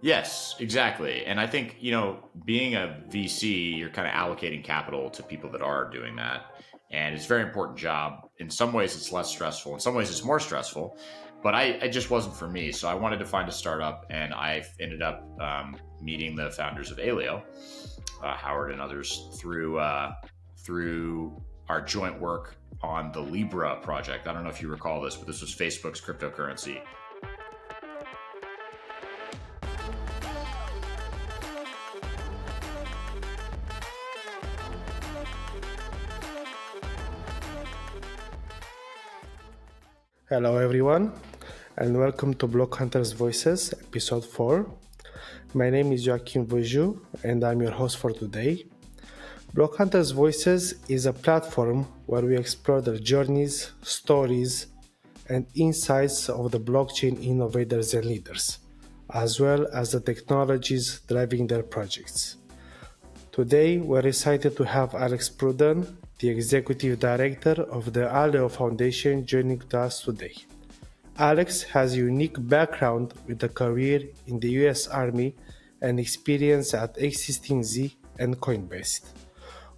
Yes, exactly. And I think, being a VC, you're kind of allocating capital to people that are doing that. And it's a very important job. In some ways, it's less stressful. In some ways, it's more stressful. But it just wasn't for me. So I wanted to find a startup, and I ended up meeting the founders of Aleo, Howard and others, through our joint work on the Libra project. I don't know if you recall this, but this was Facebook's cryptocurrency. Hello, everyone, and welcome to BlockHunters Voices, Ep.4. My name is Joachim Vojou, and I'm your host for today. BlockHunters Voices is a platform where we explore the journeys, stories, and insights of the blockchain innovators and leaders, as well as the technologies driving their projects. Today, we're excited to have Alex Pruden, the Executive Director of the Aleo Foundation, joining us today. Alex has a unique background with a career in the US Army and experience at Existing and Coinbase.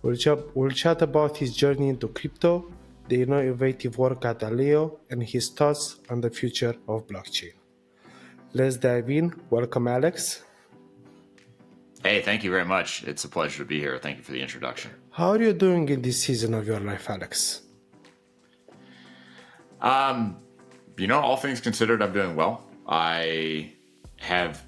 We'll chat about his journey into crypto, the innovative work at Aleo, and his thoughts on the future of blockchain. Let's dive in. Welcome, Alex. Hey, thank you very much. It's a pleasure to be here. Thank you for the introduction. How are you doing in this season of your life, Alex? All things considered, I'm doing well. I have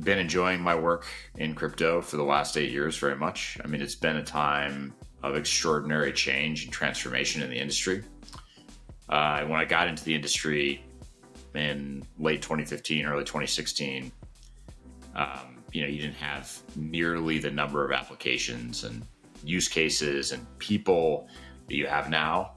been enjoying my work in crypto for the last 8 years very much. I mean, it's been a time of extraordinary change and transformation in the industry. When I got into the industry in late 2015, early 2016, you didn't have nearly the number of applications and use cases and people that you have now.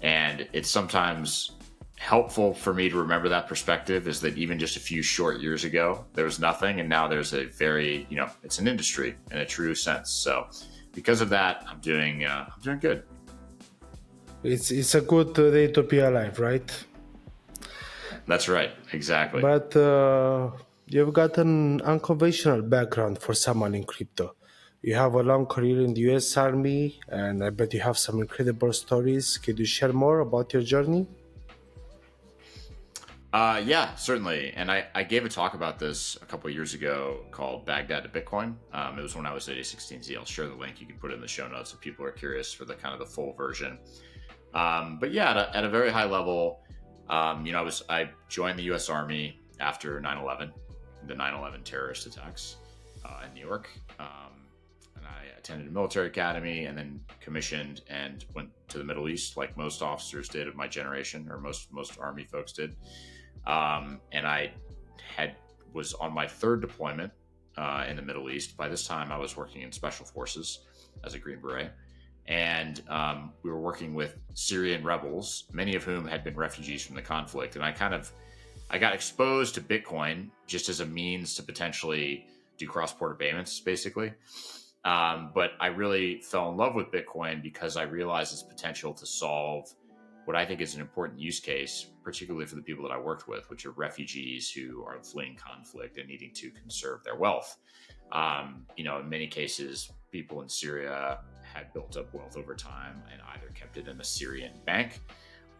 And it's sometimes helpful for me to remember that perspective, is that even just a few short years ago, there was nothing. And now there's a very, it's an industry in a true sense. So because of that, I'm doing good. It's a good day to be alive, right? That's right. Exactly. But you've got an unconventional background for someone in crypto. You have a long career in the US Army, and I bet you have some incredible stories. Could you share more about your journey? Yeah, certainly. And I gave a talk about this a couple of years ago called Baghdad to Bitcoin. It was when I was at A16Z. I'll share the link. You can put it in the show notes if people are curious for the kind of the full version. But yeah, at a very high level, I joined the U.S. Army after 9/11, the 9/11 terrorist attacks in New York. And I attended a military academy and then commissioned and went to the Middle East, like most officers did of my generation, or most Army folks did. And I was on my third deployment in the Middle East. By this time, I was working in special forces as a Green Beret. And we were working with Syrian rebels, many of whom had been refugees from the conflict. And I got exposed to Bitcoin just as a means to potentially do cross-border payments, basically. But I really fell in love with Bitcoin because I realized its potential to solve what I think is an important use case, particularly for the people that I worked with, which are refugees who are fleeing conflict and needing to conserve their wealth. In many cases, people in Syria had built up wealth over time and either kept it in a Syrian bank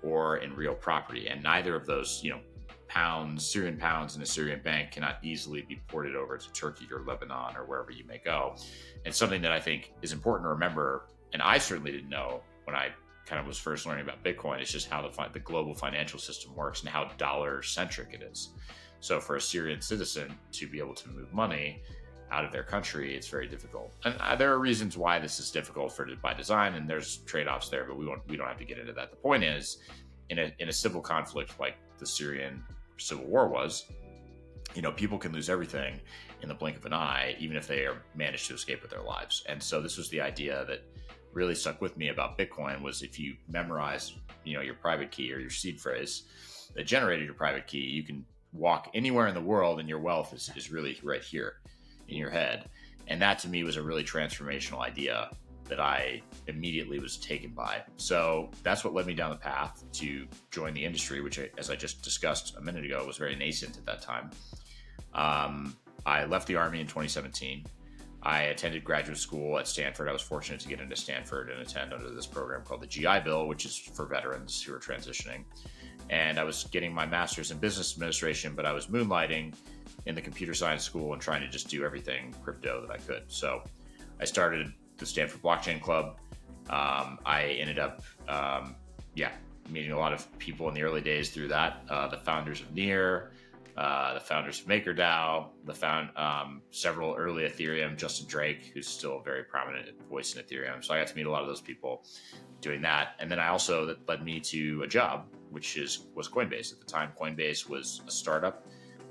or in real property. And neither of those, Syrian pounds in a Syrian bank cannot easily be ported over to Turkey or Lebanon or wherever you may go. And something that I think is important to remember, and I certainly didn't know when I kind of was first learning about Bitcoin, is just how the global financial system works and how dollar centric it is. So for a Syrian citizen to be able to move money out of their country, it's very difficult. And there are reasons why this is difficult by design, and there's trade-offs there, but we don't have to get into that. The point is, in a civil conflict like the Syrian civil war was, people can lose everything in the blink of an eye, even if they manage to escape with their lives. And so this was the idea that really stuck with me about Bitcoin, was if you memorize, your private key or your seed phrase that generated your private key, you can walk anywhere in the world and your wealth is really right here in your head. And that to me was a really transformational idea that I immediately was taken by. So that's what led me down the path to join the industry, which, as I just discussed a minute ago, was very nascent at that time. I left the Army in 2017. I attended graduate school at Stanford. I was fortunate to get into Stanford and attend under this program called the GI Bill, which is for veterans who are transitioning. And I was getting my master's in business administration, but I was moonlighting in the computer science school and trying to just do everything crypto that I could. So I started the Stanford Blockchain Club. I ended up, meeting a lot of people in the early days through that. The founders of Near, the founders of MakerDAO, several early Ethereum, Justin Drake, who's still a very prominent voice in Ethereum. So I got to meet a lot of those people doing that. And then that led me to a job, which was Coinbase. At the time, Coinbase was a startup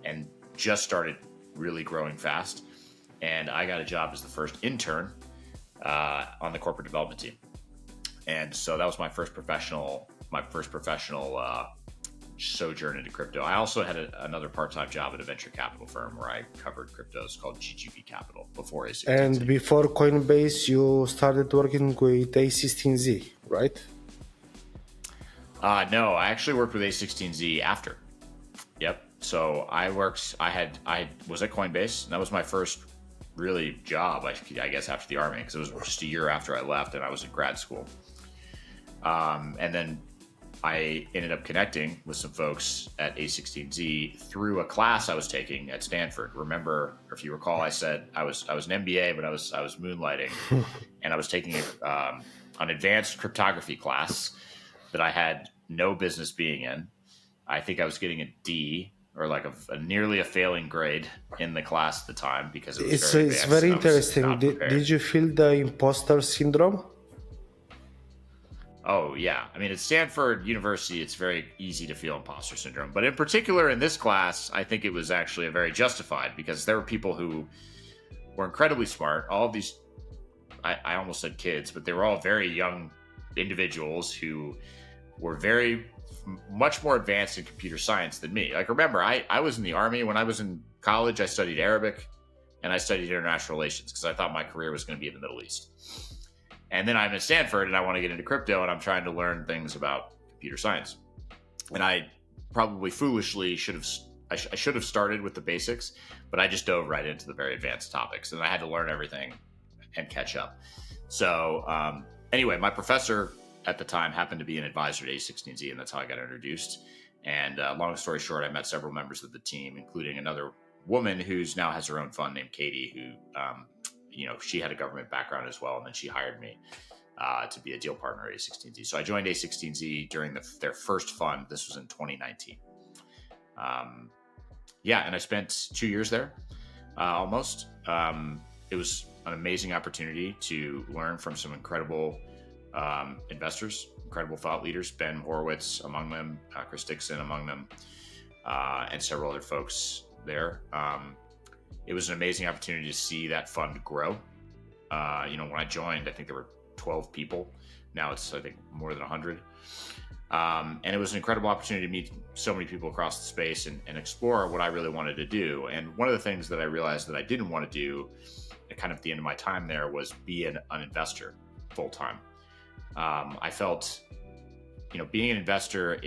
and just started really growing fast. And I got a job as the first intern on the corporate development team. And so that was my first professional sojourn into crypto. I also had another part-time job at a venture capital firm where I covered cryptos called GGV Capital before A16Z. And before Coinbase, you started working with A16Z, right? No, I actually worked with A16Z after. Yep. So I was at Coinbase, and that was my first really job, I guess, after the Army, because it was just a year after I left and I was in grad school. And then I ended up connecting with some folks at A16Z through a class I was taking at Stanford. Remember, if you recall, I said I was an MBA, but I was moonlighting, and I was taking an advanced cryptography class that I had no business being in. I think I was getting a D, or like a nearly a failing grade in the class at the time, because it was very advanced. It's very interesting. Did you feel the imposter syndrome? Oh, yeah. I mean, at Stanford University, it's very easy to feel imposter syndrome. But in particular, in this class, I think it was actually a very justified, because there were people who were incredibly smart. All of these, I almost said kids, but they were all very young individuals who were much more advanced in computer science than me. Like, remember, I was in the Army. When I was in college, I studied Arabic and I studied international relations because I thought my career was going to be in the Middle East. And then I'm at Stanford and I want to get into crypto and I'm trying to learn things about computer science. And I probably foolishly should have started with the basics, but I just dove right into the very advanced topics and I had to learn everything and catch up. So anyway, my professor at the time happened to be an advisor to A16Z, and that's how I got introduced. And long story short, I met several members of the team, including another woman who's now has her own fund named Katie, who she had a government background as well, and then she hired me to be a deal partner at A16Z. So I joined A16Z during their first fund. This was in 2019. And I spent 2 years there, almost. It was an amazing opportunity to learn from some incredible investors, incredible thought leaders, Ben Horowitz among them, Chris Dixon among them, and several other folks there. It was an amazing opportunity to see that fund grow. When I joined, I think there were 12 people. Now it's, I think, more than 100. And it was an incredible opportunity to meet so many people across the space and explore what I really wanted to do. And one of the things that I realized that I didn't want to do kind of at the end of my time there was be an investor full time. I felt, being an investor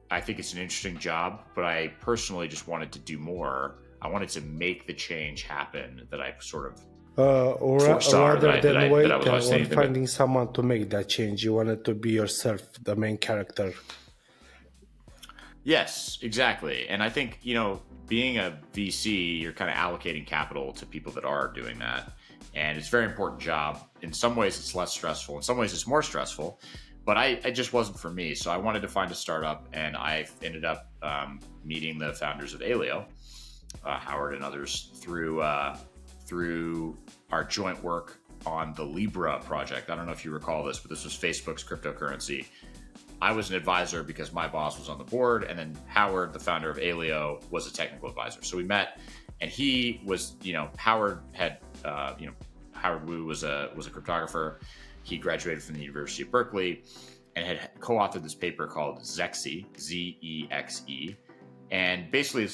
I think it's an interesting job, but I personally just wanted to do more. I wanted to make the change happen that I sort of rather than wait on finding someone to make that change. You wanted to be yourself, the main character. Yes, exactly. And I think, being a VC, you're kind of allocating capital to people that are doing that. And it's a very important job. In some ways, it's less stressful. In some ways, it's more stressful. But it just wasn't for me. So I wanted to find a startup, and I ended up meeting the founders of Aleo, Howard and others, through our joint work on the Libra project. I don't know if you recall this, but this was Facebook's cryptocurrency. I was an advisor because my boss was on the board, and then Howard, the founder of Aleo, was a technical advisor. So we met, and he was, Howard had, Howard Wu was a cryptographer. He graduated from the University of Berkeley and had co-authored this paper called Zexe, Z-E-X-E. And basically,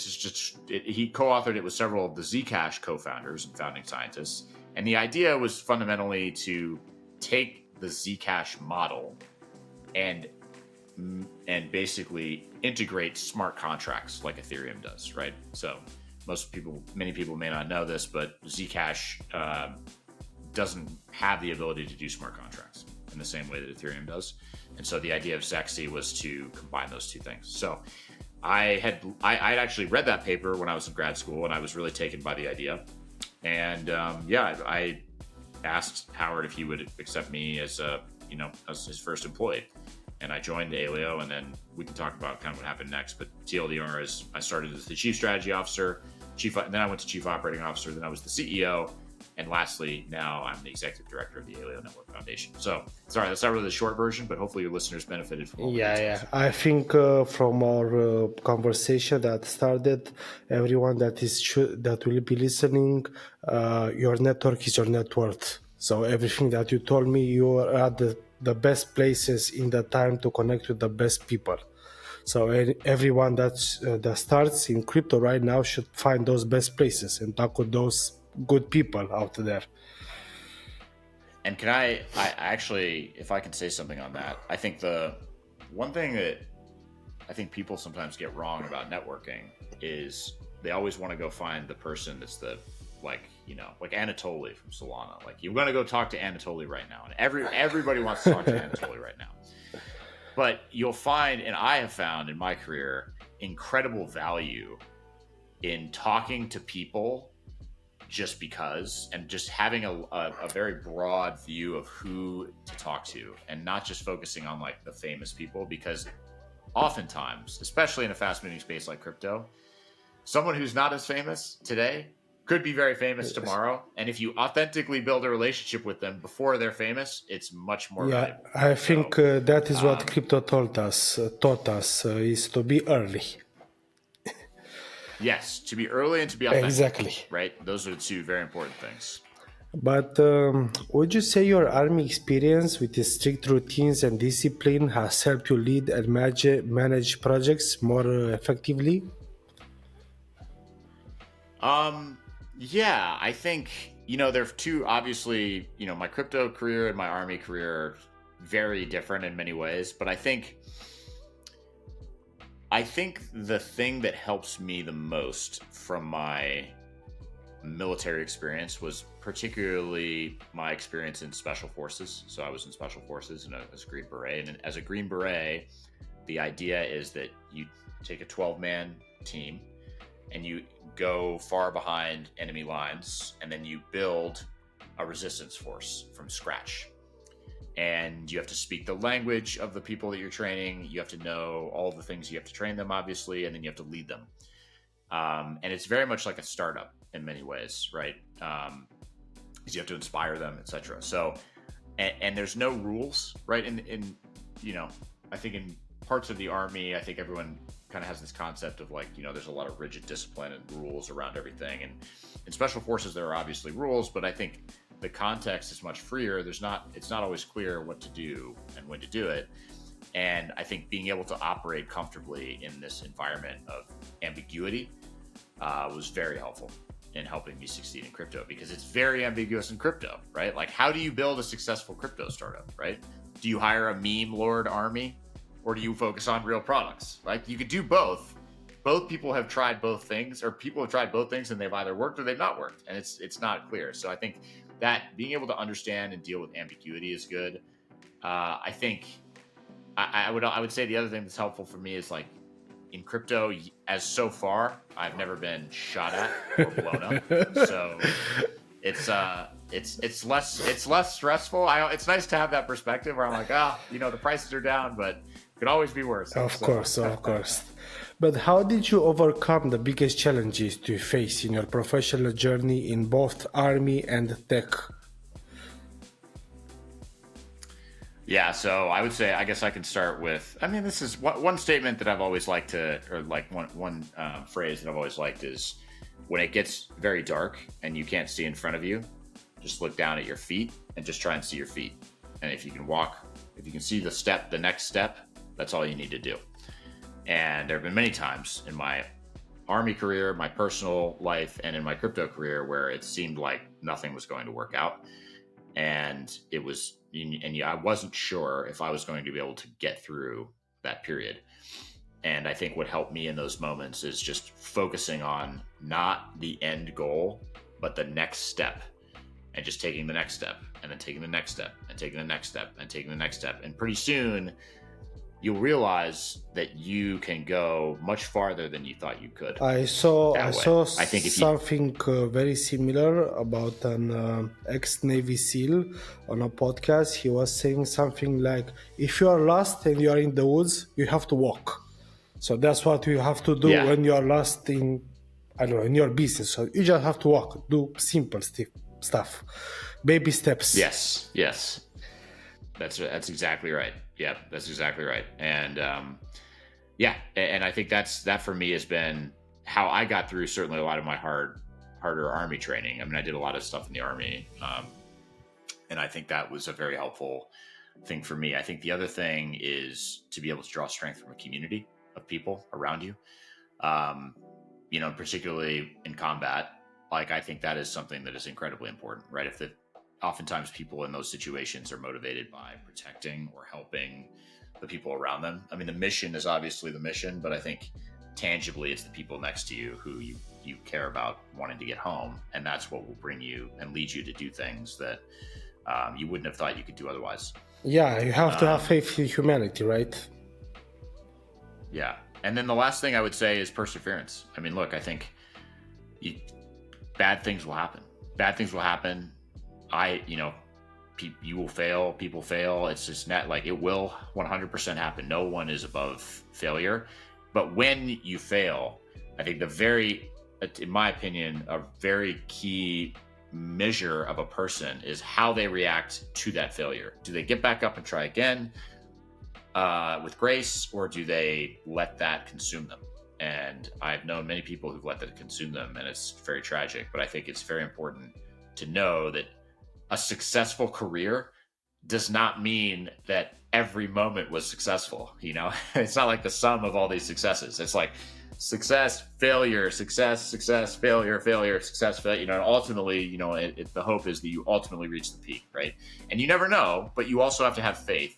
he co-authored it with several of the Zcash co-founders and founding scientists. And the idea was fundamentally to take the Zcash model and basically integrate smart contracts like Ethereum does, right? So many people may not know this, but Zcash doesn't have the ability to do smart contracts in the same way that Ethereum does. And so the idea of ZEXi was to combine those two things. So I'd actually read that paper when I was in grad school, and I was really taken by the idea. And I asked Howard if he would accept me as as his first employee. And I joined Aleo, and then we can talk about kind of what happened next. But TLDR is I started as the chief strategy officer, then I went to chief operating officer, then I was the CEO, and lastly, now I'm the executive director of the Aleo Network Foundation. So, sorry, that's not really the short version, but hopefully your listeners benefited from all the details. I think from our conversation that started, everyone that will be listening, your network is your net worth. So everything that you told me, you are at the best places in the time to connect with the best people. So everyone that starts in crypto right now should find those best places and talk with those good people out there. And can I actually, if I can say something on that, I think the one thing that I think people sometimes get wrong about networking is they always want to go find the person that's like Anatoly from Solana. Like, you're going to go talk to Anatoly right now. And everybody wants to talk to Anatoly right now. But you'll find, and I have found in my career, incredible value in talking to people just because, and just having a very broad view of who to talk to, and not just focusing on like the famous people, because oftentimes, especially in a fast moving space like crypto, someone who's not as famous today could be very famous tomorrow. And if you authentically build a relationship with them before they're famous, it's much more valuable. I think that is what crypto taught us is to be early. Yes, to be early and to be authentic. Exactly. Right? Those are the two very important things. But would you say your army experience with the strict routines and discipline has helped you lead and manage projects more effectively? Yeah, I think, there are two, obviously, my crypto career and my army career are very different in many ways, but I think the thing that helps me the most from my military experience was particularly my experience in special forces. So I was in special forces as a Green Beret, and as a Green Beret, the idea is that you take a 12-man team and you go far behind enemy lines, and then you build a resistance force from scratch. And you have to speak the language of the people that you're training. You have to know all the things you have to train them, obviously, and then you have to lead them. And it's very much like a startup in many ways, right? Because you have to inspire them, etc. So, and there's no rules, right? I think in parts of the army, I think everyone kind of has this concept of there's a lot of rigid discipline and rules around everything. And in special forces, there are obviously rules, but I think the context is much freer. It's not always clear what to do and when to do it. And I think being able to operate comfortably in this environment of ambiguity was very helpful in helping me succeed in crypto, because it's very ambiguous in crypto, right? Like, how do you build a successful crypto startup, right? Do you hire a meme lord army, or do you focus on real products? Like, you could do both. Both people have tried both things, or people have tried both things and they've either worked or they've not worked, and it's not clear. So I think that being able to understand and deal with ambiguity is good. I think I would say the other thing that's helpful for me is, like, in crypto, as so far, I've never been shot at or blown up. So it's less stressful. It's nice to have that perspective where I'm like, the prices are down, but it could always be worse. Of course. But how did you overcome the biggest challenges you face in your professional journey in both army and tech? Yeah, so I would say, I guess I can start with, this is one statement that I've always liked to, or like one phrase that I've always liked is, when it gets very dark and you can't see in front of you, just look down at your feet and just try and see your feet. And if you can see the next step, that's all you need to do. And there have been many times in my army career, my personal life, and in my crypto career where it seemed like nothing was going to work out. And I wasn't sure if I was going to be able to get through that period. And I think what helped me in those moments is just focusing on not the end goal, but the next step, and just taking the next step, and then taking the next step, and taking the next step, and taking the next step. And pretty soon you'll realize that you can go much farther than you thought you could. I saw that I way. saw I think if something very similar about an ex-Navy SEAL on a podcast. He was saying something like, "If you are lost and you are in the woods, you have to walk." So that's what you have to do Yeah. when you are lost in, I don't know, in your business. So you just have to walk, do simple stuff, baby steps. Yes. That's exactly right. Yeah, that's exactly right. And and I think that for me has been how I got through certainly a lot of my harder Army training. I mean, I did a lot of stuff in the Army, and I think that was a very helpful thing for me. I think the other thing is to be able to draw strength from a community of people around you. Particularly in combat, like I think that is something that is incredibly important, right? Oftentimes people in those situations are motivated by protecting or helping the people around them. I mean, the mission is obviously the mission, but I think tangibly it's the people next to you who you care about wanting to get home. And that's what will bring you and lead you to do things that you wouldn't have thought you could do otherwise. Yeah, you have to have faith in humanity, right? Yeah. And then the last thing I would say is perseverance. I mean, look, I think bad things will happen. Bad things will happen. You will fail. People fail. It's just not like it will 100% happen. No one is above failure. But when you fail, I think in my opinion, a very key measure of a person is how they react to that failure. Do they get back up and try again with grace, or do they let that consume them? And I've known many people who've let that consume them, and it's very tragic. But I think it's very important to know that a successful career does not mean that every moment was successful. It's not like the sum of all these successes. It's like success, failure, success, failure, success, failure. And ultimately, the hope is that you ultimately reach the peak, right? And you never know, but you also have to have faith.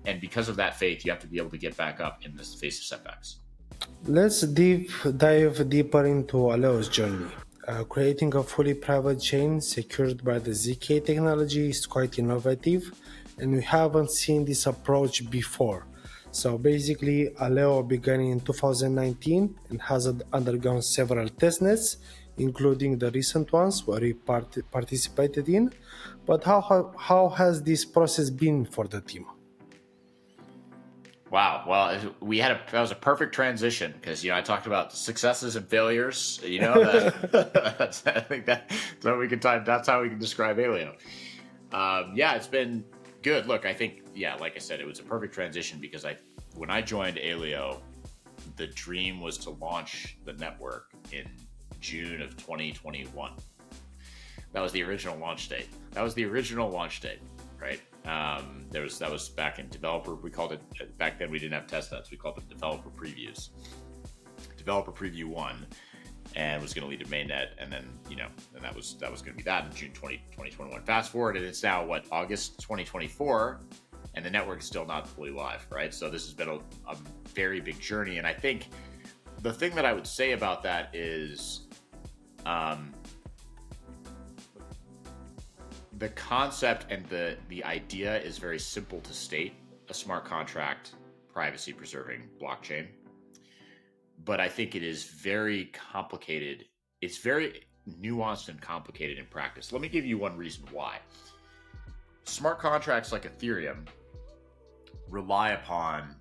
And because of that faith, you have to be able to get back up in the face of setbacks. Let's dive deeper into Aleo's journey. Creating a fully private chain secured by the ZK technology is quite innovative, and we haven't seen this approach before. So basically, Aleo began in 2019 and has undergone several testnets, including the recent ones where we participated in. But how has this process been for the team? Wow. Well, that was a perfect transition because, I talked about successes and failures, I think that's how we can describe Aleo. It's been good. Look, I think, like I said, it was a perfect transition because when I joined Aleo, the dream was to launch the network in June of 2021. That was the original launch date. Right? That was back in developer. We called it back then. We didn't have testnets. We called it developer previews. Developer preview 1, and was going to lead to Mainnet, and then and that was going to be that in June 2021. Fast forward, and it's now August 2024, and the network is still not fully live. Right? So this has been a very big journey, and I think the thing that I would say about that is. The concept and the idea is very simple to state: a smart contract, privacy preserving blockchain. But I think it is very complicated. It's very nuanced and complicated in practice. Let me give you one reason why. Smart contracts like Ethereum rely upon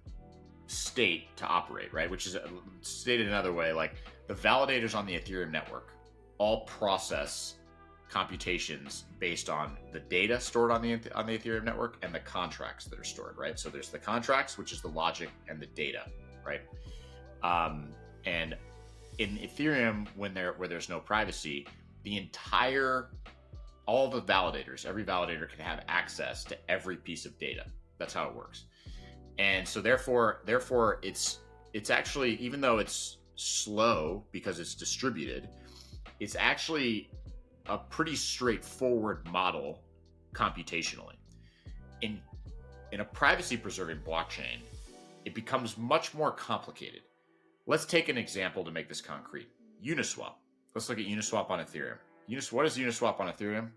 state to operate, right? Which is stated another way, like the validators on the Ethereum network all process computations based on the data stored on the Ethereum network and the contracts that are stored, right? So there's the contracts, which is the logic, and the data, right? And in Ethereum, where there's no privacy, all the validators, every validator can have access to every piece of data. That's how it works. And so therefore it's actually, even though it's slow because it's distributed, it's actually a pretty straightforward model computationally. In a privacy preserving blockchain, it becomes much more complicated. Let's take an example to make this concrete. Uniswap. Let's look at Uniswap on Ethereum. What is Uniswap on Ethereum?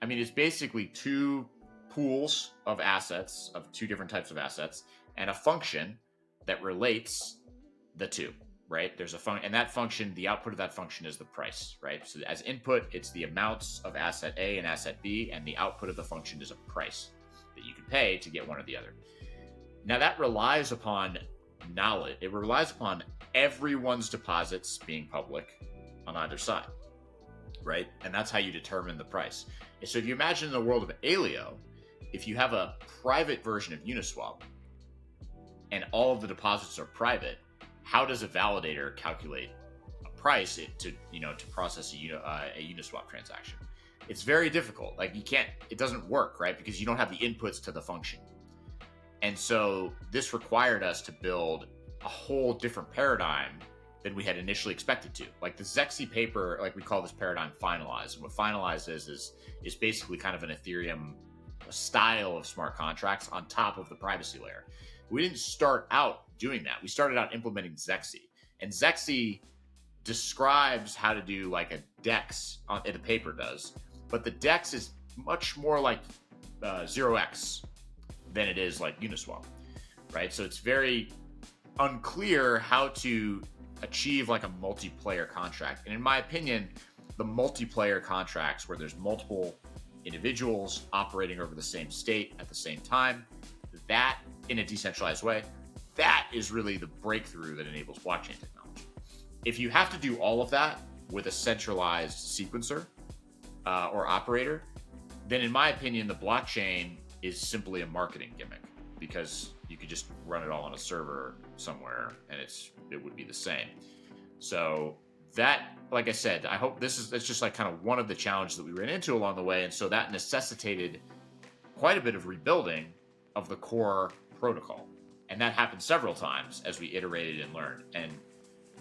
I mean, it's basically two pools of assets, of two different types of assets, and a function that relates the two, right? There's a function, and that function, the output of that function is the price, right? So as input, it's the amounts of asset A and asset B, and the output of the function is a price that you can pay to get one or the other. Now that relies upon knowledge. It relies upon everyone's deposits being public on either side, right? And that's how you determine the price. So if you imagine in the world of Aleo, if you have a private version of Uniswap and all of the deposits are private, how does a validator calculate a price to process a Uniswap transaction? It's very difficult. Like it doesn't work, right? Because you don't have the inputs to the function. And so this required us to build a whole different paradigm than we had initially expected to. Like the Zexi paper, like we call this paradigm finalized. And what finalized is basically kind of an Ethereum style of smart contracts on top of the privacy layer. We didn't start out doing that. We started out implementing Zexi. And Zexi describes how to do like a DEX, the paper does. But the DEX is much more like 0x than it is like Uniswap, right? So it's very unclear how to achieve like a multiplayer contract. And in my opinion, the multiplayer contracts where there's multiple individuals operating over the same state at the same time, that in a decentralized way, that is really the breakthrough that enables blockchain technology. If you have to do all of that with a centralized sequencer or operator, then in my opinion, the blockchain is simply a marketing gimmick, because you could just run it all on a server somewhere and it would be the same. So that, like I said, I hope it's just like kind of one of the challenges that we ran into along the way. And so that necessitated quite a bit of rebuilding of the core protocol. And that happened several times as we iterated and learned. And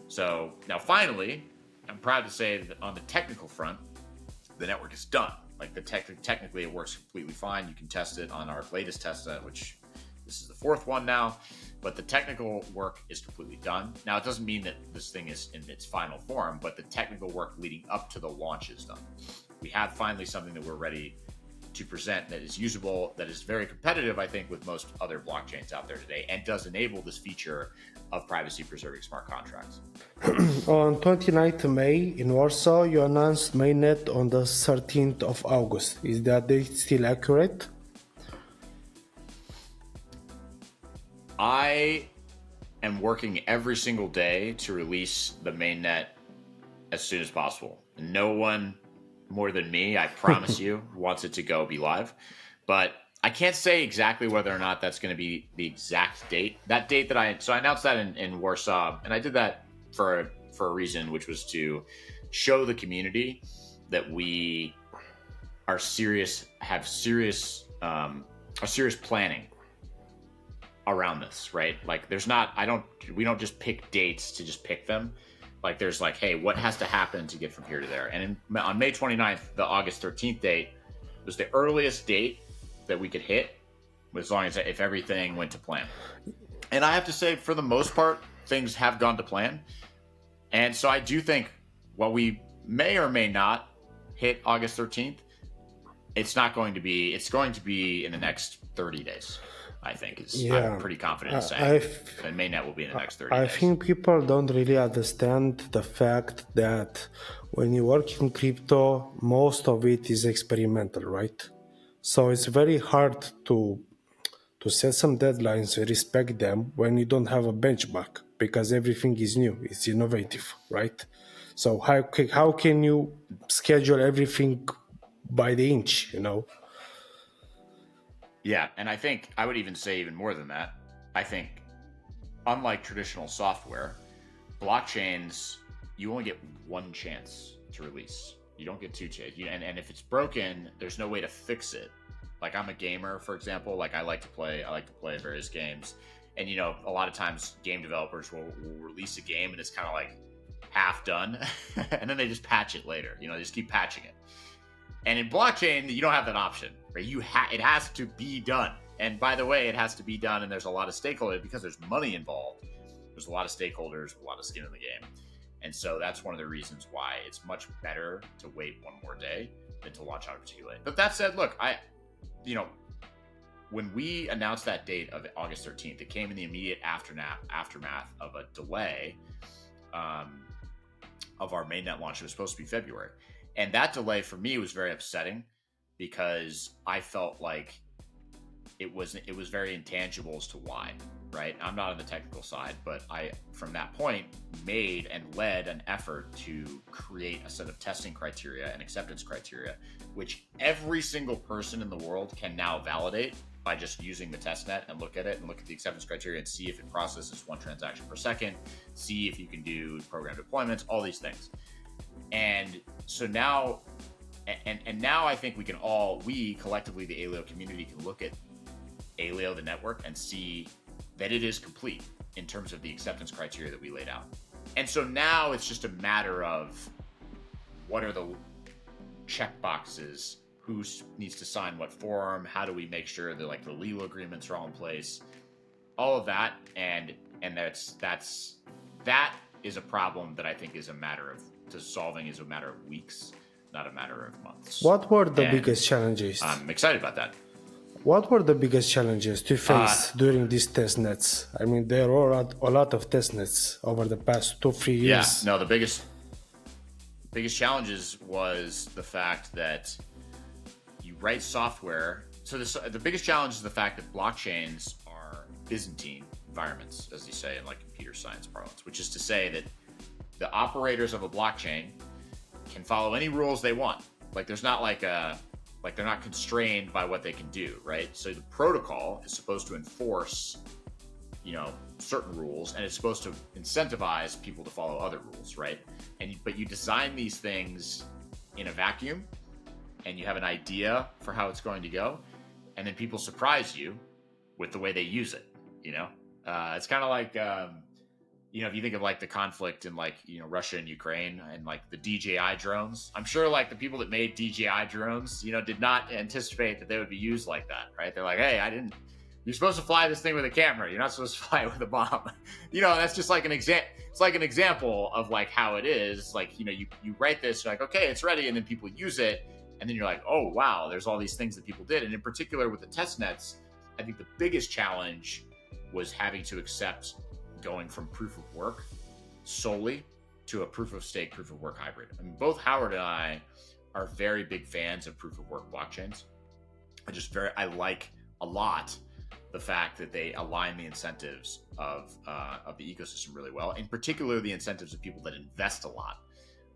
so now finally, I'm proud to say that on the technical front, the network is done. Like technically it works completely fine. You can test it on our latest testnet, which this is the fourth one now, but the technical work is completely done. Now, it doesn't mean that this thing is in its final form, but the technical work leading up to the launch is done. We have finally something that we're ready to present that is usable, that is very competitive, I think, with most other blockchains out there today, and does enable this feature of privacy-preserving smart contracts. On 29th May in Warsaw, you announced Mainnet on the 13th of August. Is that date still accurate? I am working every single day to release the mainnet as soon as possible. No one more than me, I promise you, wants it to be live. But I can't say exactly whether or not that's going to be the exact date. That date I announced that in Warsaw, and I did that for a reason, which was to show the community that we are serious planning around this, right? Like we don't just pick dates to just pick them. Like there's like, hey, what has to happen to get from here to there? And on May 29th, the August 13th date was the earliest date that we could hit, as long as if everything went to plan. And I have to say, for the most part, things have gone to plan. And so I do think while we may or may not hit August 13th, it's going to be in the next 30 days. I think I'm pretty confident in saying that Mainnet will be in the next 30 days. I think people don't really understand the fact that when you work in crypto, most of it is experimental, right? So it's very hard to set some deadlines and respect them when you don't have a benchmark, because everything is new, it's innovative, right? So how can you schedule everything by the inch, Yeah, and I think I would even say even more than that. I think, unlike traditional software, blockchains, you only get one chance to release. You don't get two chances. And if it's broken, there's no way to fix it. Like I'm a gamer, for example. Like I like to play various games, and a lot of times game developers will release a game and it's kind of like half done, and then they just patch it later. They just keep patching it. And in blockchain, you don't have that option, right? It has to be done. And by the way, it has to be done, and there's a lot of stakeholders because there's money involved. There's a lot of stakeholders, a lot of skin in the game. And so that's one of the reasons why it's much better to wait one more day than to launch on a particular day. But that said, look, when we announced that date of August 13th, it came in the immediate aftermath of a delay of our mainnet launch. It was supposed to be February. And that delay for me was very upsetting because I felt like it was very intangible as to why, right? I'm not on the technical side, but I, from that point, made and led an effort to create a set of testing criteria and acceptance criteria, which every single person in the world can now validate by just using the testnet and look at it and look at the acceptance criteria and see if it processes 1 transaction per second, see if you can do program deployments, all these things. And so now, and now I think we collectively, the Aleo community, can look at Aleo, the network, and see that it is complete in terms of the acceptance criteria that we laid out. And so now it's just a matter of what are the check boxes, who needs to sign what form, how do we make sure that like the legal agreements are all in place, all of that, and that is a problem that I think is a matter of weeks, not a matter of months. What were the biggest challenges? I'm excited about that. What were the biggest challenges to face during these test nets? I mean, there were a lot of test nets over the past 2-3 years. Yeah, no, the biggest challenges was the fact that you write software. So the biggest challenge is the fact that blockchains are Byzantine environments, as you say in like computer science parlance, which is to say that the operators of a blockchain can follow any rules they want. Like there's not they're not constrained by what they can do, right? So the protocol is supposed to enforce, certain rules, and it's supposed to incentivize people to follow other rules, right? But you design these things in a vacuum, and you have an idea for how it's going to go, and then people surprise you with the way they use it. It's kind of like if you think of like the conflict in Russia and Ukraine and like the DJI drones, I'm sure like the people that made DJI drones, did not anticipate that they would be used like that, right? They're like, hey, you're supposed to fly this thing with a camera. You're not supposed to fly it with a bomb. That's just like it's like an example of like how it is. Like, you write this, you're like, okay, it's ready. And then people use it. And then you're like, oh, wow, there's all these things that people did. And in particular with the test nets, I think the biggest challenge was having to accept going from proof of work solely to a proof of stake, proof of work hybrid. I mean, both Howard and I are very big fans of proof of work blockchains. I like a lot the fact that they align the incentives of the ecosystem really well, in particular the incentives of people that invest a lot,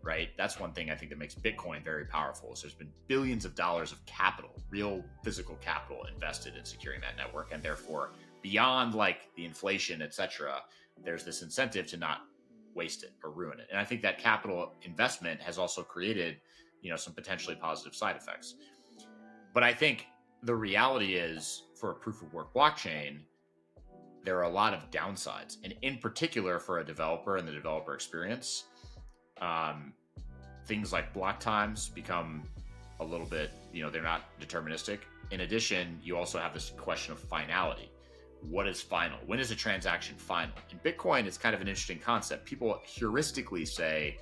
right? That's one thing I think that makes Bitcoin very powerful. Is there's been billions of dollars of capital, real physical capital invested in securing that network, and therefore beyond like the inflation, et cetera, there's this incentive to not waste it or ruin it. And I think that capital investment has also created, some potentially positive side effects. But I think the reality is for a proof of work blockchain, there are a lot of downsides. And in particular for a developer and the developer experience, things like block times become a little bit, they're not deterministic. In addition, you also have this question of finality. What is final? When is a transaction final? In Bitcoin, it's kind of an interesting concept. People heuristically say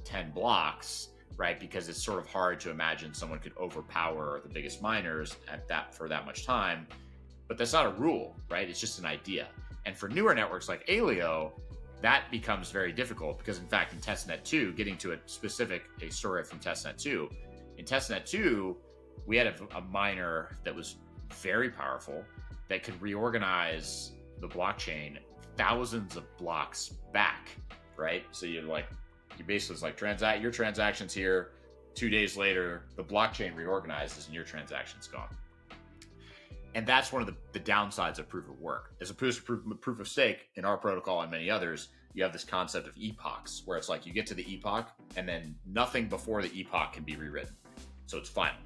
10 blocks, right? Because it's sort of hard to imagine someone could overpower the biggest miners for that much time. But that's not a rule, right? It's just an idea. And for newer networks like Aleo, that becomes very difficult because, in fact, in Testnet 2, getting to a story from Testnet 2, in Testnet 2, we had a miner that was very powerful that could reorganize the blockchain thousands of blocks back, right? So you basically like your transaction's here, 2 days later, the blockchain reorganizes and your transaction's gone. And that's one of the downsides of proof of work. As opposed to proof of stake in our protocol and many others, you have this concept of epochs, where it's like you get to the epoch and then nothing before the epoch can be rewritten. So it's final.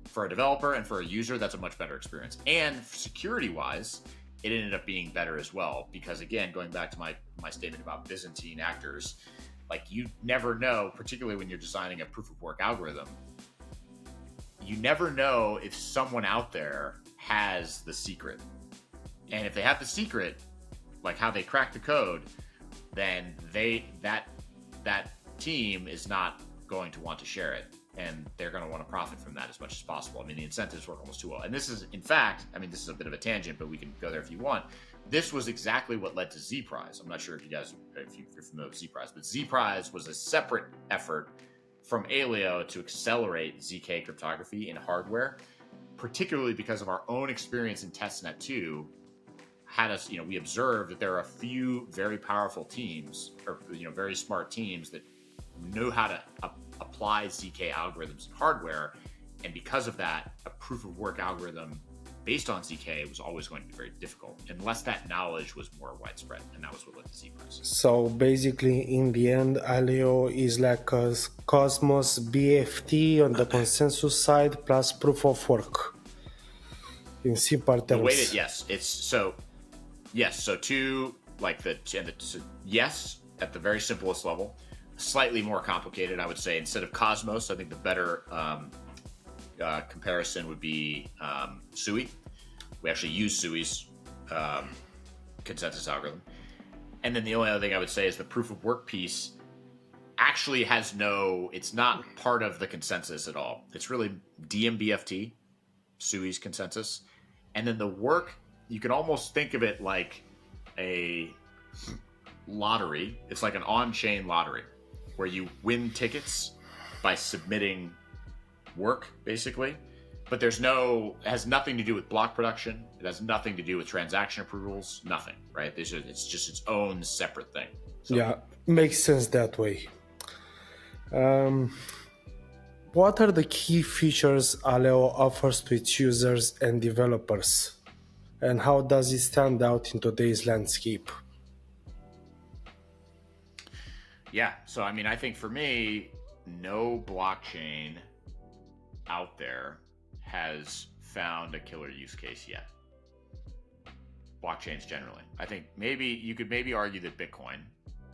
For a developer and for a user, that's a much better experience. And security-wise, it ended up being better as well. Because again, going back to my statement about Byzantine actors, like you never know, particularly when you're designing a proof of work algorithm, you never know if someone out there has the secret. And if they have the secret, like how they crack the code, then that team is not going to want to share it, and they're going to want to profit from that as much as possible. I mean, the incentives work almost too well. And this is, in fact, I mean, this is a bit of a tangent, but we can go there if you want. This was exactly what led to Zprize. I'm not sure if you're familiar with Zprize, but Zprize was a separate effort from Aleo to accelerate ZK cryptography in hardware, particularly because of our own experience in Testnet 2 had us, we observed that there are a few very powerful teams, or very smart teams that know how to apply ZK algorithms in hardware, and because of that, a proof of work algorithm based on ZK was always going to be very difficult unless that knowledge was more widespread, and that was what led to Zprize. So basically, in the end, Aleo is like a Cosmos BFT on the consensus side plus proof of work. In simple terms. The way that yes at the very simplest level. Slightly more complicated, I would say. Instead of Cosmos, I think the better comparison would be SUI. We actually use SUI's consensus algorithm. And then the only other thing I would say is the proof of work piece actually it's not part of the consensus at all. It's really DMBFT, SUI's consensus. And then the work, you can almost think of it like a lottery. It's like an on-chain lottery where you win tickets by submitting work, basically. But it has nothing to do with block production. It has nothing to do with transaction approvals, nothing, right? It's just its own separate thing. So, yeah, makes sense that way. What are the key features Aleo offers to its users and developers? And how does it stand out in today's landscape? Yeah, so I mean, I think for me, no blockchain out there has found a killer use case yet. Blockchains generally. I think you could argue that Bitcoin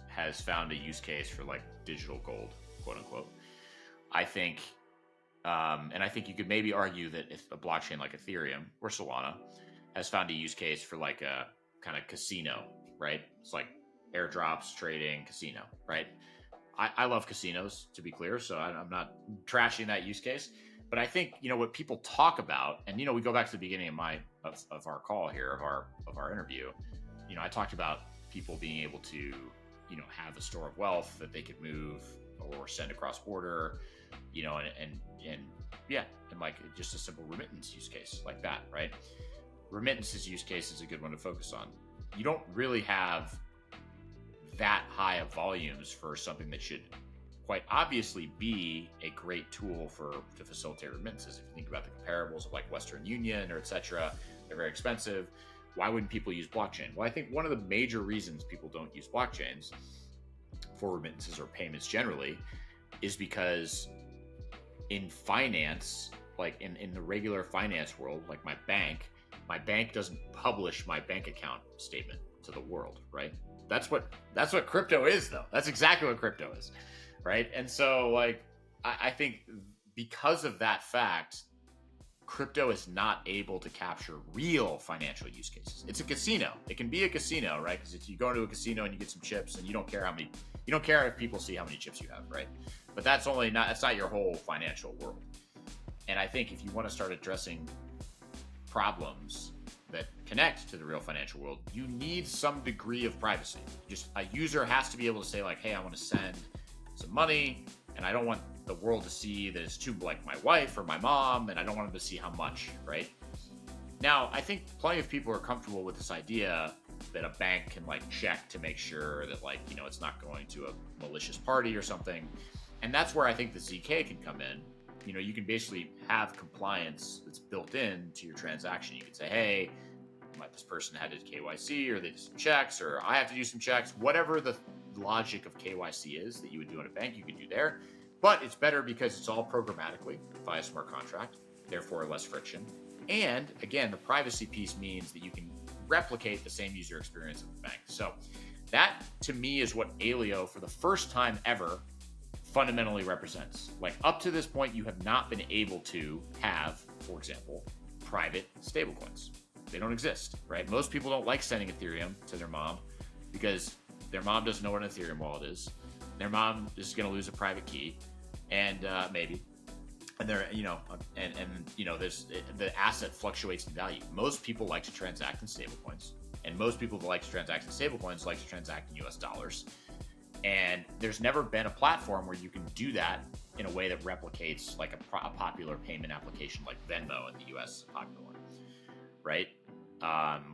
has found a use case for like digital gold, quote unquote. I think you could maybe argue that if a blockchain like Ethereum or Solana has found a use case for like a kind of casino, right? It's like airdrops, trading, casino, right? I love casinos, to be clear, so I'm not trashing that use case. But I think what people talk about, and we go back to the beginning of our call here, of our interview. I talked about people being able to have a store of wealth that they could move or send across border, and like just a simple remittance use case like that, right? Remittances use case is a good one to focus on. You don't really have that high of volumes for something that should quite obviously be a great tool to facilitate remittances. If you think about the comparables of like Western Union or etc., they're very expensive. Why wouldn't people use blockchain? Well, I think one of the major reasons people don't use blockchains for remittances or payments generally is because in finance, like in the regular finance world, like my bank doesn't publish my bank account statement to the world, right? That's what crypto is, though. That's exactly what crypto is, right? And so, like, I think because of that fact, crypto is not able to capture real financial use cases. It's a casino. It can be a casino, right? Because if you go into a casino and you get some chips, and you don't care if people see how many chips you have, right? But that's not your whole financial world. And I think if you want to start addressing problems that connect to the real financial world, you need some degree of privacy. Just a user has to be able to say like, hey, I want to send some money and I don't want the world to see that it's to like my wife or my mom, and I don't want them to see how much, right? Now, I think plenty of people are comfortable with this idea that a bank can like check to make sure that like, it's not going to a malicious party or something. And that's where I think the ZK can come in. You can basically have compliance that's built in to your transaction. You can say, hey, this person had to KYC, or they did some checks, or I have to do some checks. Whatever the logic of KYC is that you would do in a bank, you can do there. But it's better because it's all programmatically via smart contract, therefore less friction. And again, the privacy piece means that you can replicate the same user experience of the bank. So that, to me, is what Aleo, for the first time ever, fundamentally represents. Like up to this point, you have not been able to have, for example, private stablecoins. They don't exist, right? Most people don't like sending Ethereum to their mom because their mom doesn't know what an Ethereum wallet is. Their mom is going to lose a private key, and maybe, and they're there's the asset fluctuates in value. Most people like to transact in stablecoins, and most people who like to transact in stablecoins like to transact in U.S. dollars. And there's never been a platform where you can do that in a way that replicates like a popular payment application like Venmo in the U.S. popular one, right?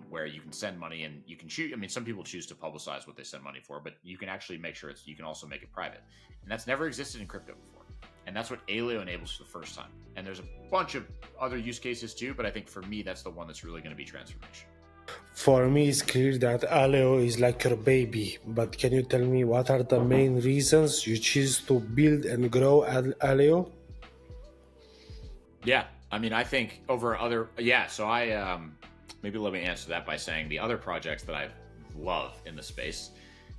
Where you can send money and you can choose. I mean, some people choose to publicize what they send money for, but you can actually make sure you can also make it private. And that's never existed in crypto before. And that's what Aleo enables for the first time. And there's a bunch of other use cases too, but I think for me, that's the one that's really going to be transformation. For me, it's clear that Aleo is like your baby, but can you tell me what are the main reasons you choose to build and grow Aleo? Yeah, I mean, I think so I maybe let me answer that by saying the other projects that I love in the space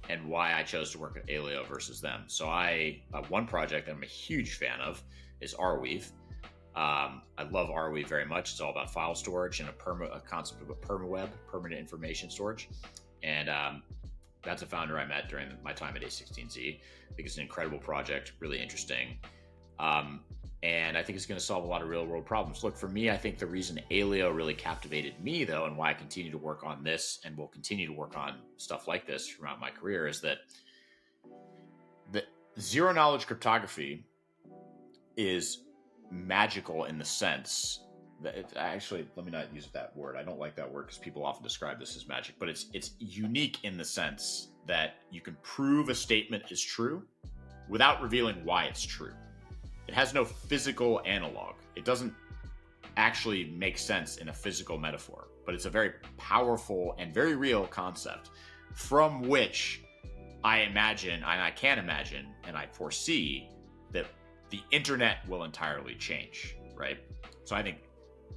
and why I chose to work at Aleo versus them. So one project that I'm a huge fan of is Arweave. I love Arweave very much. It's all about file storage and a concept of a permaweb, permanent information storage. And that's a founder I met during my time at A16Z. I think it's an incredible project, really interesting. And I think it's going to solve a lot of real world problems. Look, for me, I think the reason Aleo really captivated me, though, and why I continue to work on this and will continue to work on stuff like this throughout my career is that the zero knowledge cryptography is magical in the sense that let me not use that word. I don't like that word because people often describe this as magic, but it's unique in the sense that you can prove a statement is true without revealing why it's true. It has no physical analog. It doesn't actually make sense in a physical metaphor, but it's a very powerful and very real concept from which I imagine, and I can imagine, and I foresee that the internet will entirely change, right? So I think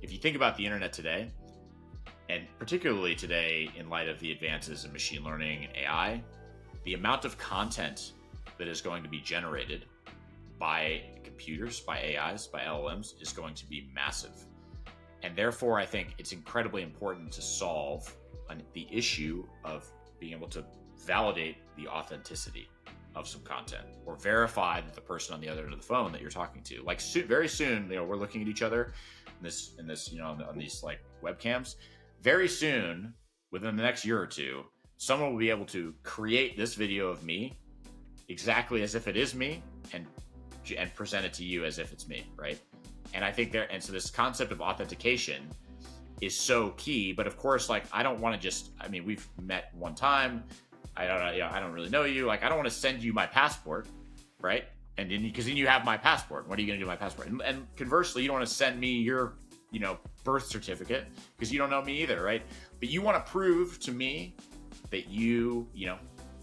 if you think about the internet today, and particularly today in light of the advances in machine learning and AI, the amount of content that is going to be generated by computers, by AIs, by LLMs is going to be massive. And therefore, I think it's incredibly important to solve the issue of being able to validate the authenticity of some content or verify that the person on the other end of the phone that you're talking to, like very soon, we're looking at each other in this, on these like webcams. Very soon, within the next year or two, someone will be able to create this video of me exactly as if it is me and present it to you as if it's me, right? And I think so this concept of authentication is so key. But of course, like I don't want to we've met one time. I don't really know you. Like I don't want to send you my passport, right? And because then you have my passport. What are you going to do with my passport? And conversely, you don't want to send me your, birth certificate because you don't know me either, right? But you want to prove to me that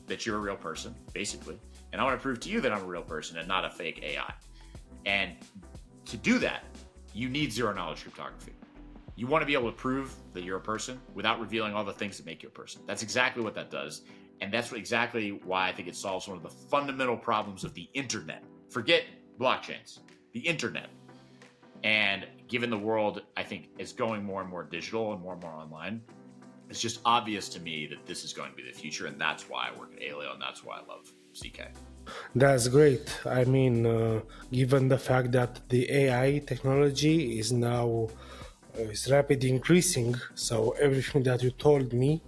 that you're a real person, basically. And I want to prove to you that I'm a real person and not a fake AI. And to do that, you need zero knowledge cryptography. You want to be able to prove that you're a person without revealing all the things that make you a person. That's exactly what that does. And that's exactly why I think it solves one of the fundamental problems of the internet. Forget blockchains, the internet. And given the world, I think, is going more and more digital and more online, it's just obvious to me that this is going to be the future. And that's why I work at Aleo, and that's why I love ZK. That's great. I mean, given the fact that the AI technology is now is rapidly increasing, so everything that you told me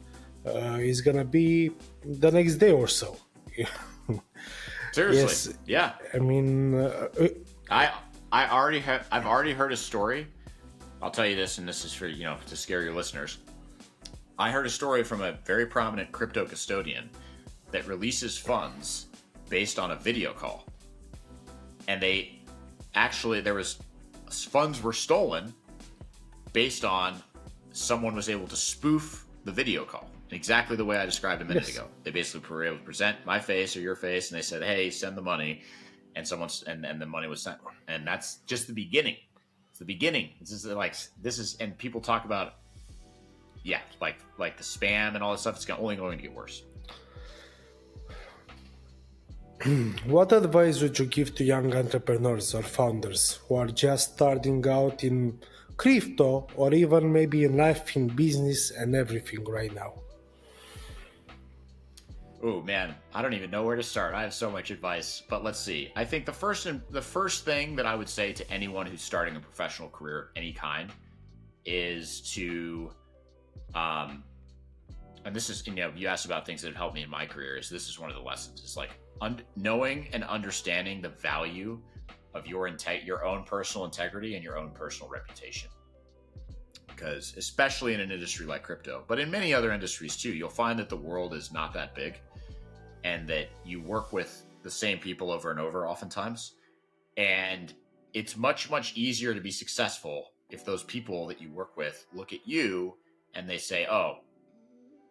is gonna be the next day or so. Seriously, yes. Yeah. I mean, I've already heard a story. I'll tell you this, and this is for to scare your listeners. I heard a story from a very prominent crypto custodian that releases funds based on a video call, and funds were stolen based on someone was able to spoof the video call exactly the way I described a minute ago. They basically were able to present my face or your face, and they said, "Hey, send the money," and the money was sent. And that's just the beginning. It's the beginning. And people talk about, like the spam and all this stuff. It's only going to get worse. What advice would you give to young entrepreneurs or founders who are just starting out in crypto or even maybe in life, in business and everything right now? Oh man, I don't even know where to start. I have so much advice, but let's see. I think the first thing that I would say to anyone who's starting a professional career of any kind is to, um, and this is, you asked about things that have helped me in my career. Is this is one of the lessons? It's like knowing and understanding the value of your own personal integrity and your own personal reputation. Because especially in an industry like crypto, but in many other industries too, you'll find that the world is not that big, and that you work with the same people over and over oftentimes. And it's much, much easier to be successful if those people that you work with look at you and they say, oh,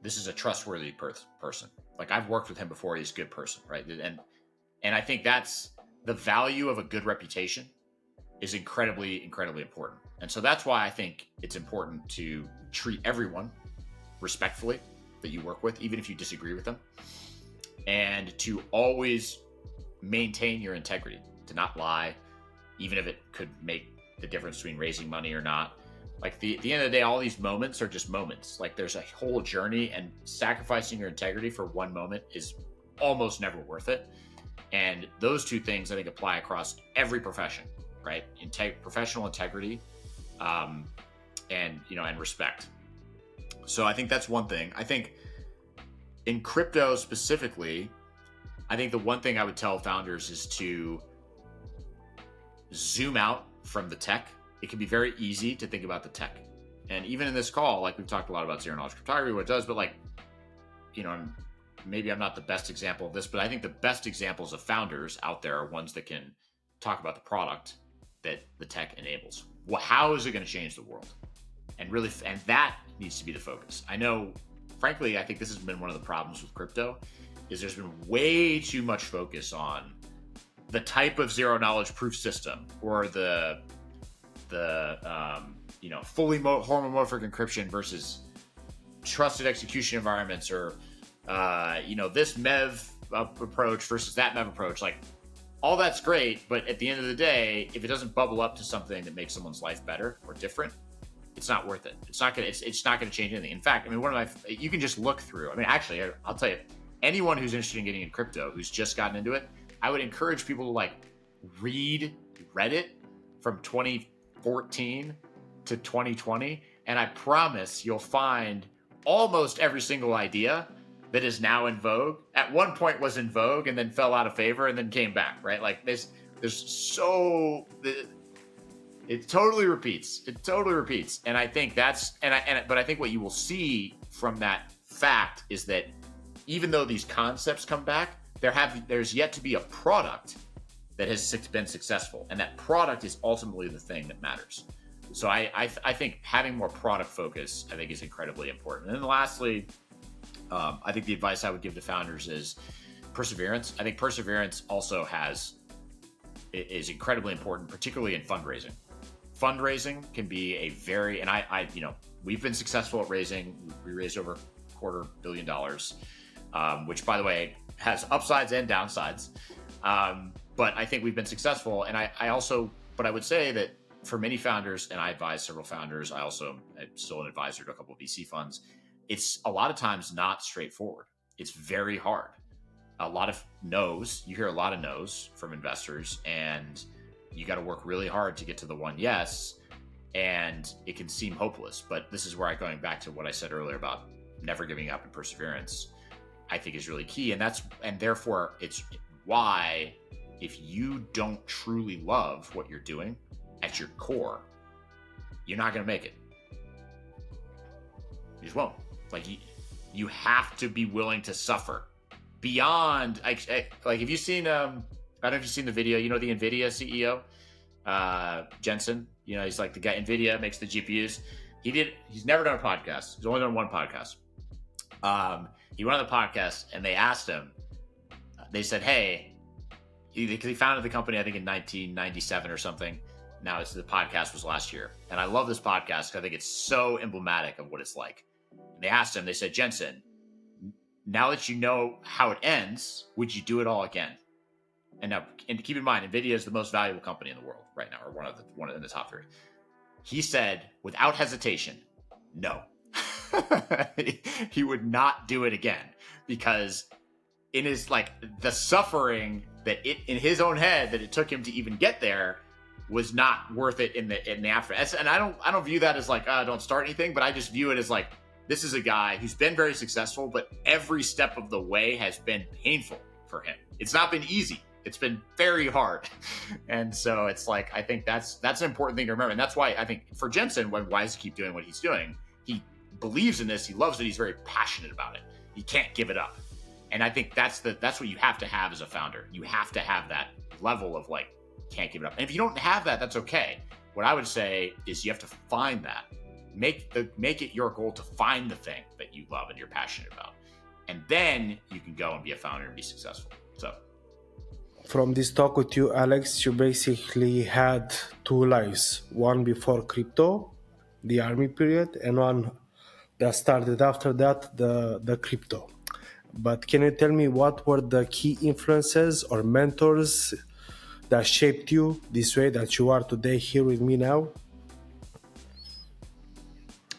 this is a trustworthy person. Like, I've worked with him before. He's a good person. Right. And I think that's the value of a good reputation is incredibly, incredibly important. And so that's why I think it's important to treat everyone respectfully that you work with, even if you disagree with them, and to always maintain your integrity, to not lie, even if it could make the difference between raising money or not. Like, at the end of the day, all these moments are just moments. Like, there's a whole journey, and sacrificing your integrity for one moment is almost never worth it. And those two things, I think, apply across every profession, right? Professional integrity, and respect. So I think that's one thing. I think in crypto specifically, I think the one thing I would tell founders is to zoom out from the tech. It can be very easy to think about the tech. And even in this call, like, we've talked a lot about zero knowledge cryptography, what it does, but maybe I'm not the best example of this, but I think the best examples of founders out there are ones that can talk about the product that the tech enables. How is it going to change the world? And that needs to be the focus. I know, frankly, I think this has been one of the problems with crypto, is there's been way too much focus on the type of zero knowledge proof system, or the fully homomorphic encryption versus trusted execution environments, or this MEV approach versus that MEV approach. Like, all that's great, but at the end of the day, if it doesn't bubble up to something that makes someone's life better or different, it's not worth it. It's not gonna change anything. In fact, I mean, you can just look through. I mean, actually, I'll tell you, anyone who's interested in getting in crypto, who's just gotten into it, I would encourage people to read Reddit from 2014 to 2020, and I promise you'll find almost every single idea that is now in vogue at one point was in vogue and then fell out of favor and then came back, right? Like, it totally repeats. And I think but I think what you will see from that fact is that even though these concepts come back, there's yet to be a product that has been successful, and that product is ultimately the thing that matters. So I think having more product focus, I think, is incredibly important. And then lastly, I think the advice I would give to founders is perseverance. I think perseverance also is incredibly important, particularly in fundraising. Fundraising can be we've been successful at raising. We raised over $250 million, which, by the way, has upsides and downsides. But I think we've been successful. And but I would say that for many founders, and I advise several founders, I'm still an advisor to a couple of VC funds, it's a lot of times not straightforward. It's very hard. A lot of no's. You hear a lot of no's from investors, and you got to work really hard to get to the one yes. And it can seem hopeless, but this is where going back to what I said earlier about never giving up and perseverance, I think, is really key. And therefore it's why, if you don't truly love what you're doing at your core, you're not going to make it. You just won't. Like, you have to be willing to suffer beyond, like, have you seen, I don't know if you've seen the video, the NVIDIA CEO, Jensen, he's like the guy, NVIDIA makes the GPUs. He's never done a podcast. He's only done one podcast. He went on the podcast, and they asked him, they said, hey, because he founded the company, I think, in 1997 or something. Now the podcast was last year. And I love this podcast because I think it's so emblematic of what it's like. And they asked him, they said, Jensen, now that you know how it ends, would you do it all again? and now, and keep in mind, NVIDIA is the most valuable company in the world right now, or one in the top 3. He said, without hesitation, no. He would not do it again, because in his, like, the suffering that it in his own head that it took him to even get there was not worth it in the after. And I don't view that as like, don't start anything, but I just view it as like, this is a guy who's been very successful, but every step of the way has been painful for him. It's not been easy. It's been very hard. And so it's like, I think that's an important thing to remember. And that's why I think for Jensen, why does he keep doing what he's doing? He believes in this. He loves it. He's very passionate about it. He can't give it up. And I think that's what you have to have as a founder. You have to have that level of like, can't give it up. And if you don't have that, that's okay. What I would say is you have to find that. Make it your goal to find the thing that you love and you're passionate about. And then you can go and be a founder and be successful. So from this talk with you, Alex, you basically had 2 lives. One before crypto, the army period, and one that started after that, the crypto. But can you tell me what were the key influences or mentors that shaped you this way that you are today here with me now?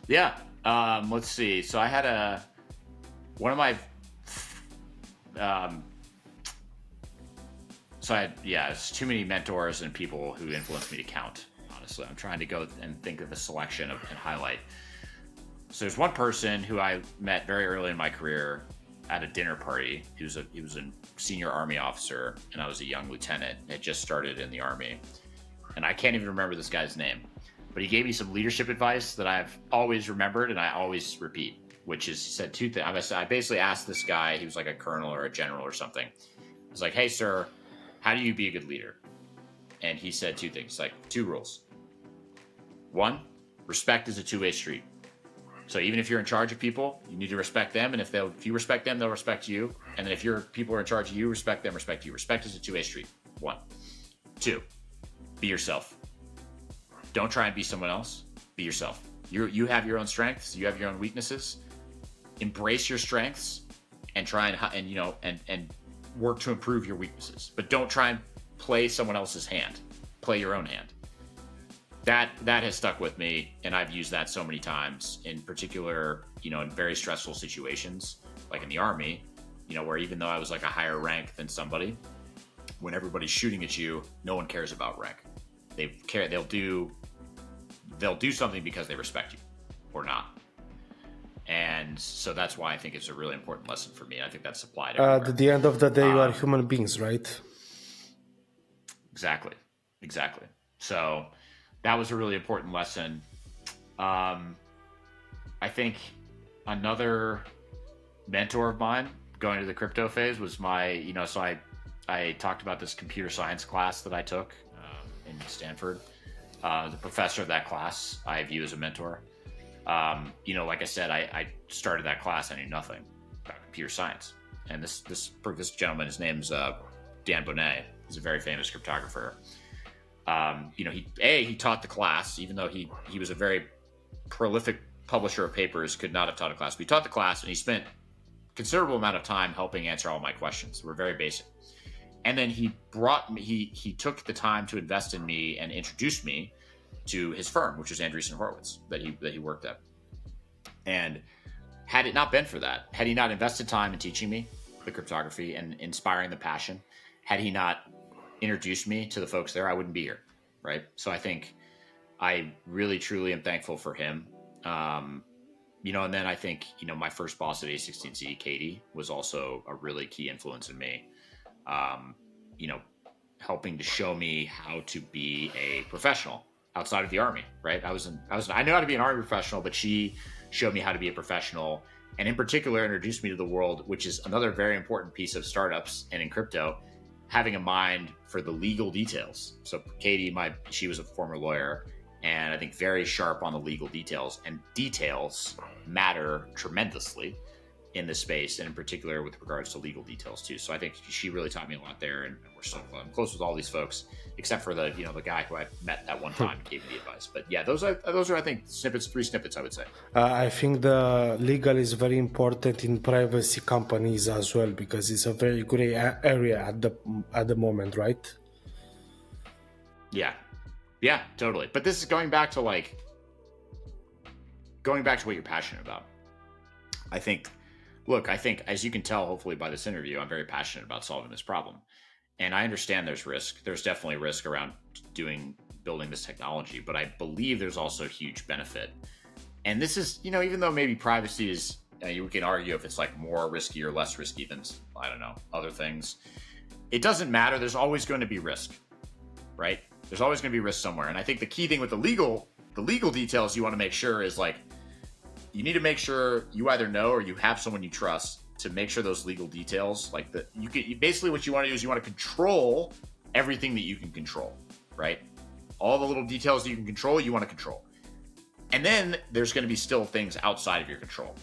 Yeah. Let's see. So I had one of my, it's too many mentors and people who influenced me to count, honestly. I'm trying to go and think of a selection and highlight. So there's one person who I met very early in my career at a dinner party. He was a senior Army officer, and I was a young lieutenant, had just started in the Army. And I can't even remember this guy's name, but he gave me some leadership advice that I've always remembered and I always repeat, which is, he said 2 things. I basically asked this guy, he was like a colonel or a general or something. I was like, hey, sir, how do you be a good leader? And he said 2 things, like 2 rules. 1, respect is a 2-way street. So even if you're in charge of people, you need to respect them. And if you respect them, they'll respect you. And then if your people are in charge of you, respect them, respect you. Respect is a 2-way street. 1. 2, be yourself. Don't try and be someone else. Be yourself. You have your own strengths. You have your own weaknesses. Embrace your strengths and try and work to improve your weaknesses. But don't try and play someone else's hand. Play your own hand. That has stuck with me, and I've used that so many times, in particular, in very stressful situations, like in the Army, where even though I was like a higher rank than somebody, when everybody's shooting at you, no one cares about rank. They'll do something because they respect you or not. And so that's why I think it's a really important lesson for me. I think that's applied everywhere. At the end of the day, you are human beings, right? Exactly. So that was a really important lesson. I think another mentor of mine going to the crypto phase was I talked about this computer science class that I took in Stanford. The professor of that class I view as a mentor. Like I said, I started that class, I knew nothing about computer science. And this gentleman, his name's Dan Bonnet. He's a very famous cryptographer. He taught the class, even though he was a very prolific publisher of papers, could not have taught a class. But he taught the class, and he spent a considerable amount of time helping answer all my questions. They were very basic. And then he took the time to invest in me and introduced me to his firm, which is Andreessen Horowitz, that he worked at. And had it not been for that, had he not invested time in teaching me the cryptography and inspiring the passion, had he not introduced me to the folks there, I wouldn't be here, right? So I think I really, truly am thankful for him. And then I think, my first boss at A16Z, Katie, was also a really key influence in me, helping to show me how to be a professional outside of the Army, right? I knew how to be an Army professional, but she showed me how to be a professional, and in particular introduced me to the world, which is another very important piece of startups and in crypto, having a mind for the legal details. So Katie, she was a former lawyer, and I think very sharp on the legal details, and details matter tremendously. in the space, and in particular with regards to legal details too. So I think she really taught me a lot there, and we're still close with all these folks, except for the guy who I met that one time and gave me the advice. But yeah, those are I think three snippets I would say. I think the legal is very important in privacy companies as well, because it's a very gray area at the moment, right? Yeah, totally. But this is going back to what you're passionate about. I think as you can tell, hopefully by this interview, I'm very passionate about solving this problem. And I understand there's risk. There's definitely risk around building this technology, but I believe there's also huge benefit. And this is, even though maybe privacy is, you can argue if it's like more risky or less risky than, I don't know, other things. It doesn't matter. There's always going to be risk, right? There's always going to be risk somewhere. And I think the key thing with the legal details you want to make sure is you need to make sure you either know or you have someone you trust to make sure those legal details, basically what you want to do is you want to control everything that you can control, right? All the little details that you can control, you want to control. And then there's going to be still things outside of your control.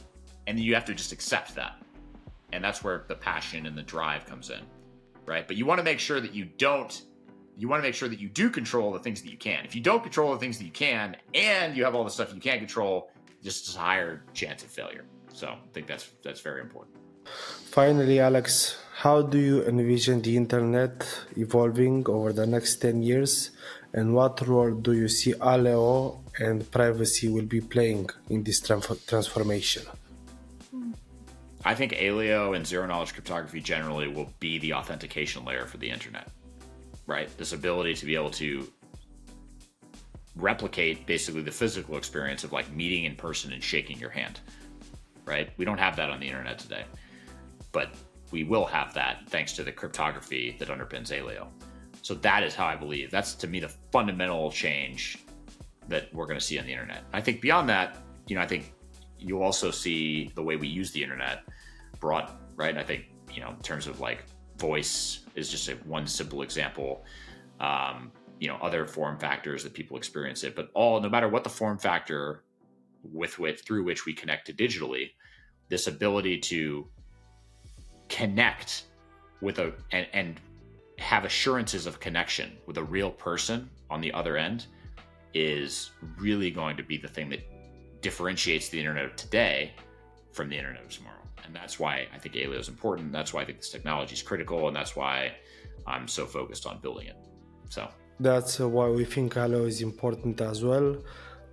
And you have to just accept that. And that's where the passion and the drive comes in, right? But you want to make sure that you do control the things that you can. If you don't control the things that you can, and you have all the stuff you can't control, just a higher chance of failure. So I think that's very important. Finally, Alex, how do you envision the internet evolving over the next 10 years? And what role do you see Aleo and privacy will be playing in this transformation? I think Aleo and zero-knowledge cryptography generally will be the authentication layer for the internet, right? This ability to be able to replicate basically the physical experience of meeting in person and shaking your hand, right? We don't have that on the internet today, but we will have that thanks to the cryptography that underpins Aleo. So that is how I believe. That's, to me, the fundamental change that we're going to see on the internet. I think beyond that, I think you'll also see the way we use the internet broad, right? I think, in terms of voice is just one simple example. Other form factors that people experience it, but no matter what the form factor through which we connect to digitally, this ability to connect with and have assurances of connection with a real person on the other end is really going to be the thing that differentiates the internet of today from the internet of tomorrow. And that's why I think Aleo is important. That's why I think this technology is critical. And that's why I'm so focused on building it. So that's why we think Aleo is important as well.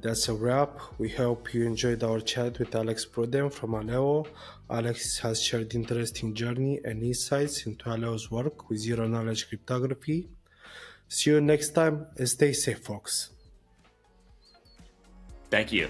That's a wrap. We hope you enjoyed our chat with Alex Pruden from Aleo. Alex has shared interesting journey and insights into Aleo's work with zero-knowledge cryptography. See you next time and stay safe, folks. Thank you.